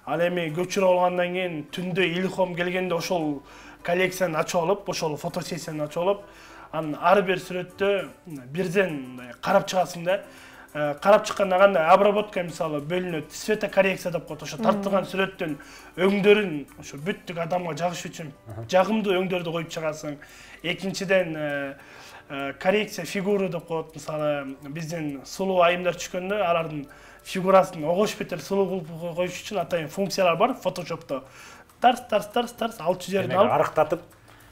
[SPEAKER 8] Ал эми көчүрүп алгандан кийин түндө илхом келгенде ошол коллекцияны ачып алып, ошол фотосессияны ачып алып, Анын ар бир сүрөттө бирден карап чыгасың да. Карап чыкканда кандай обработка мисалы бөлүнөт, светокоррекция деп коет. Ошо тартылган сүрөттүн өңдөрүн ошо бүттүк адамга жагыш үчүн жагымдуу өңдөрдү коюп чыгасың. Экинчиден коррекция фигуры деп коет. Мисалы биздин сулуу айымдар түшкөндө алардын фигурасын огош бетер сулуу кылып коюш үчүн атайын функциялар бар Photoshop'та. Тарс алчу жерин алып
[SPEAKER 1] арыктатып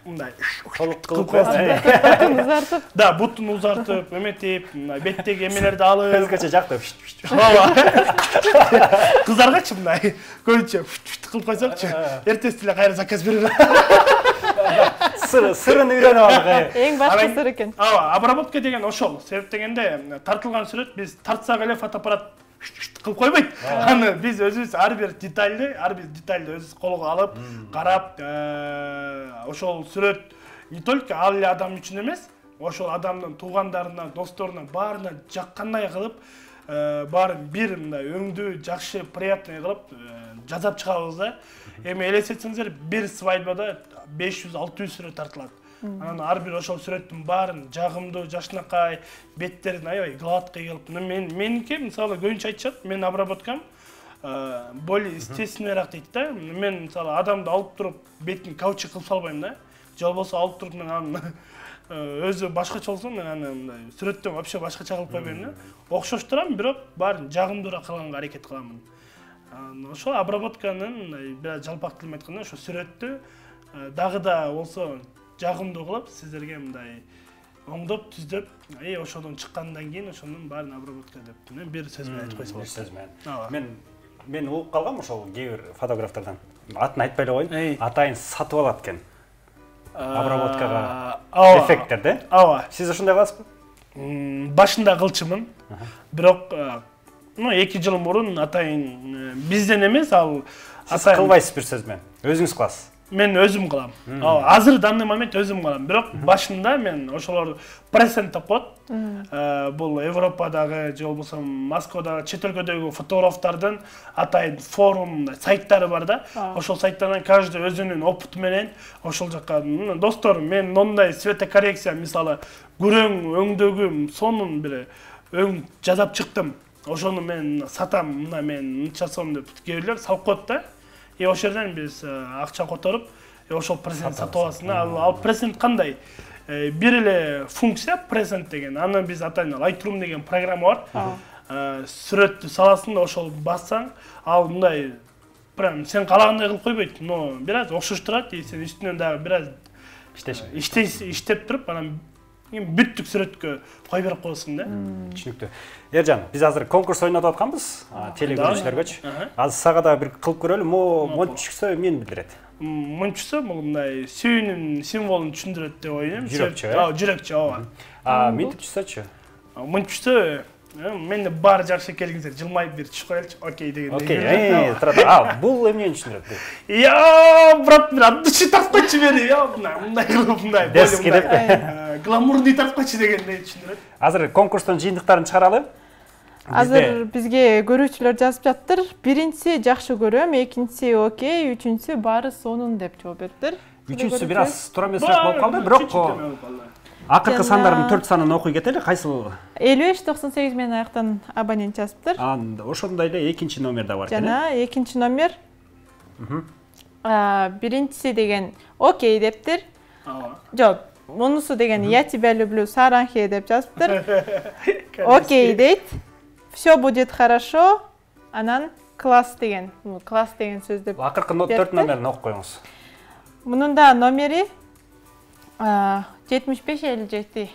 [SPEAKER 8] мындай
[SPEAKER 1] толук
[SPEAKER 8] кылып
[SPEAKER 1] кылып
[SPEAKER 2] Бутун узартып.
[SPEAKER 8] Да, бутун узартып, эметип, беттеги эмелерди алып,
[SPEAKER 1] өзгөчө жактап.
[SPEAKER 8] кыздаргачы мындай көбүнчө кылып койсокчу, эртеси эле кайра заказ берип.
[SPEAKER 1] Сырын үйрөнүп алдык.
[SPEAKER 2] Эң башкы сыр экен.
[SPEAKER 8] Обработка деген ошол. Себеп дегенде тартылган сүрөт биз тартсак эле фотоаппарат кылып койбойт. Аны биз өзүбүз ар бир детальды өзүбүз колго алып, карап, ошол сүрөт не только ал эле адам үчүн эмес, ошол адамдын туугандарына, досторуна баарына жаккандай кылып, баарын бир мындай өңдүү, жакшы, приятный кылып жазап чыгабыз да. Эми элестетсеңиздер, бир свадьбада 500-600 сүрөт тартылат. Анан ар бир ошол сүрөттүн баарын жагымдуу, жашнакай, беттерин аябай гладкый кылып, меники мисалы көбүнчө айтышат, менин обработкам более естественныйраак дейт да. Мен мисалы адамды алып туруп бетин каучук кылып салбайм да. Же болбосо алып туруп мен аны өзү башкача болсо мен аны мындай сүрөттөн вообще башкача кылып койбойм да. Окшоштурам, бирок баарын жагымдуураак кылганга аракет кыламын. Ошол обработканын бир жалпак тилмен айтканда ошо сүрөттү дагы да болсо жагымдуу кылып, сиздерге мындай оңдоп, түздөп, ошодон чыккандан кийин ошонун баарын обработка деп, мен бир сөз менен айтып койсом.
[SPEAKER 1] Бир сөз менен. Мен угуп калгам ошол кээ бир фотографтардан. Атын айтпай эле коеюн, атайын сатып алат экен. Обработкага эффекттерди.
[SPEAKER 8] Ооба.
[SPEAKER 1] Сиз ошондой кыласызбы?
[SPEAKER 8] Башында кылчумун. Бирок 2 жыл мурун атайын бизден эмес, ал
[SPEAKER 1] атайын кылбайсыз бир сөз менен. Өзүңүз кыласыз.
[SPEAKER 8] Мен өзүм кылам. Азыр данный момент өзүм кылам. Бирок башында мен ошолор презент деп коет. Бул Европадагы же болбосо Москвадагы, чет өлкөдөгү фотографтардын атайын форум, сайттары бар да. Ошол сайттардан каждый өзүнүн опыту менен ошол жакка достор, мен мондай светокоррекция мисалы күрөң өңдөгүм сонун бир өң жазап чыктым. Ошону мен сатам, мына мен мынча сом деп кээ бирлер салып коет да. Ошол жерден биз акча которуп, ошол презент сатып аласың. Ал презент кандай? Бир эле функция презент деген. Аны биз атайын Lightroom деген программа бар. Сүрөттү саласың да ошол бассаң, ал мындай прям сен каалагандай кылып койбойт, но бир аз окшоштурат, сен үстүнөн дагы бир аз иштеп туруп, анан бүттүк сүрөткө кой берип коесуң да.
[SPEAKER 1] Түшүнүктүү. Ержан, биз азыр конкурс ойнотуп атканбыз, телекөрүүчүлөргөчү. Азыр сага да бир кылып көрөлү, мончу чыкса эмнени билдирет?
[SPEAKER 8] Мончу чыкса, бул мындай сүйүүнүн символун түшүндүрөт деп ойлойм.
[SPEAKER 1] Жүрөкчө,
[SPEAKER 8] жүрөкчө, ооба.
[SPEAKER 1] Мынтип чыксачы?
[SPEAKER 8] Мончу чыкса, мен баары жакшы келгиңиздер, жылмайып бир түшүп коелучу, окей дегендей.
[SPEAKER 1] Окей, бул эмнени түшүндүрөт?
[SPEAKER 8] Брат, бир адчы тартып койчу мени, мындай кылып, мындай.
[SPEAKER 1] Дески деп.
[SPEAKER 8] Гламурный тартып койчу дегендей түшүндүрөт.
[SPEAKER 1] Азыр конкурстун жыйынтыктарын чыгаралы.
[SPEAKER 2] Азыр бизге көрүүчүлөр жазып жаттыр. Биринчиси жакшы көрөм, экинчиси окей, үчүнчүсү баары сонун деп жооп бериптир.
[SPEAKER 1] Үчүнчүсү бир аз туура эмесирээк болуп калды, бирок акыркы сандардын 4 санын окуй кетели, кайсыл?
[SPEAKER 2] 55-98 менен аяктан абонент жазыптыр.
[SPEAKER 1] Ошондой эле экинчи номер да бар экен.
[SPEAKER 2] Жана экинчи номер. Биринчиси деген окей дептир. Жок, мунусу деген я тебя люблю, Саранхе деп жазыптыр. Окей дейт. Все будет хорошо. Анан класс деген сөз деп.
[SPEAKER 1] Акыркы 4 номерин окуп коюңуз.
[SPEAKER 2] Мунун да номери 7557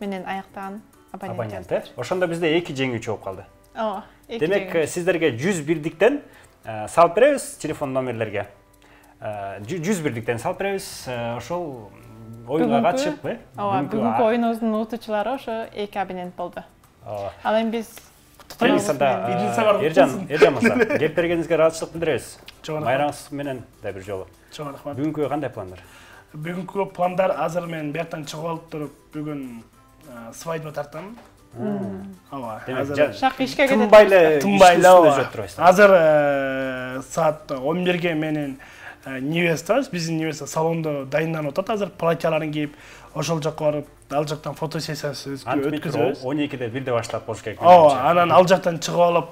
[SPEAKER 2] менен аяктаган абонент.
[SPEAKER 1] Ошондо бизде 2 жеңүүчү болуп калды.
[SPEAKER 2] Ооба.
[SPEAKER 1] Демек, сиздерге 100 бирдиктен салып беребиз телефон номерлерге. 100 бирдиктен салып беребиз. Ошол оюнга катышып,
[SPEAKER 2] Ооба, бүгүнкү оюнубуздун утуучулары ошо 2 абонент болду. Ал эми биз
[SPEAKER 1] Ержан мырза, кеп бергениңизге ыраазычылык билдиребиз. Майраңыз менен да бир жолу.
[SPEAKER 8] Чоң рахмат.
[SPEAKER 1] Бүгүнкү кандай пландар?
[SPEAKER 8] Бүгүнкү пландар азыр мен бияктан чыгып алып туруп, бүгүн свадьба тартам. Ооба.
[SPEAKER 2] Шак ишке
[SPEAKER 1] кетет. Тынбайлы.
[SPEAKER 8] Азыр саат 11ге менен невестабыз. Биздин невеста салондо дайынданып атат азыр, платьяларын кийип, ошол жакка барып, ал жактан фотосессиясы өткөзөбүз.
[SPEAKER 1] 12-де 1-де баштап болуш керек.
[SPEAKER 8] Ооба, анан ал жактан чыгып алып,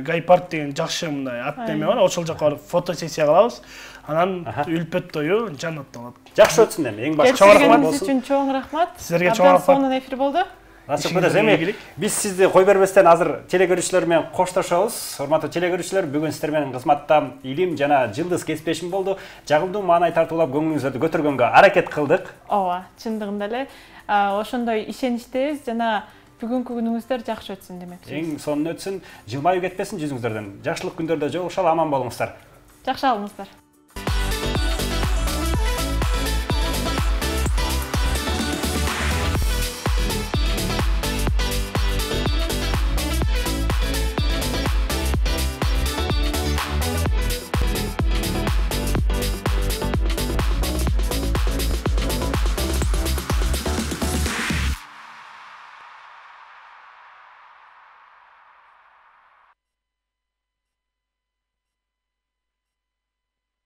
[SPEAKER 8] Гайпарк деген жакшы мындай ат неме бар, ошол жакка барып фотосессия кылабыз. Анан үлпөт тою жанатта болот.
[SPEAKER 1] Жакшы өтсүн эми, эң башкы
[SPEAKER 8] чоң рахмат
[SPEAKER 2] болсун. Үчүн чоң рахмат.
[SPEAKER 8] Силерге чоң рахмат.
[SPEAKER 2] Сонун эфир болду.
[SPEAKER 1] Насып көрөсүз. Эми биз сизди кой бербестен азыр телекөрүүчүлөр менен коштошобуз. Урматтуу телекөрүүчүлөр, бүгүн сиздер менен кызматта Илим жана Жылдыз кесиптешим болду. Жагымдуу маанай тартуулап көңүлүңүздөрдү көтөргөнгө аракет кылдык.
[SPEAKER 2] Ооба, чындыгында эле ошондой ишеничтебиз жана бүгүнкү күнүңүздөр жакшы өтсүн демекчи.
[SPEAKER 1] Эң сонун өтсүн, жылмаюу кетпесин жүзүңүздөрдөн. Жакшылык күндөрдө жолугушалы, аман болуңуздар.
[SPEAKER 2] Жакшы алыңыздар.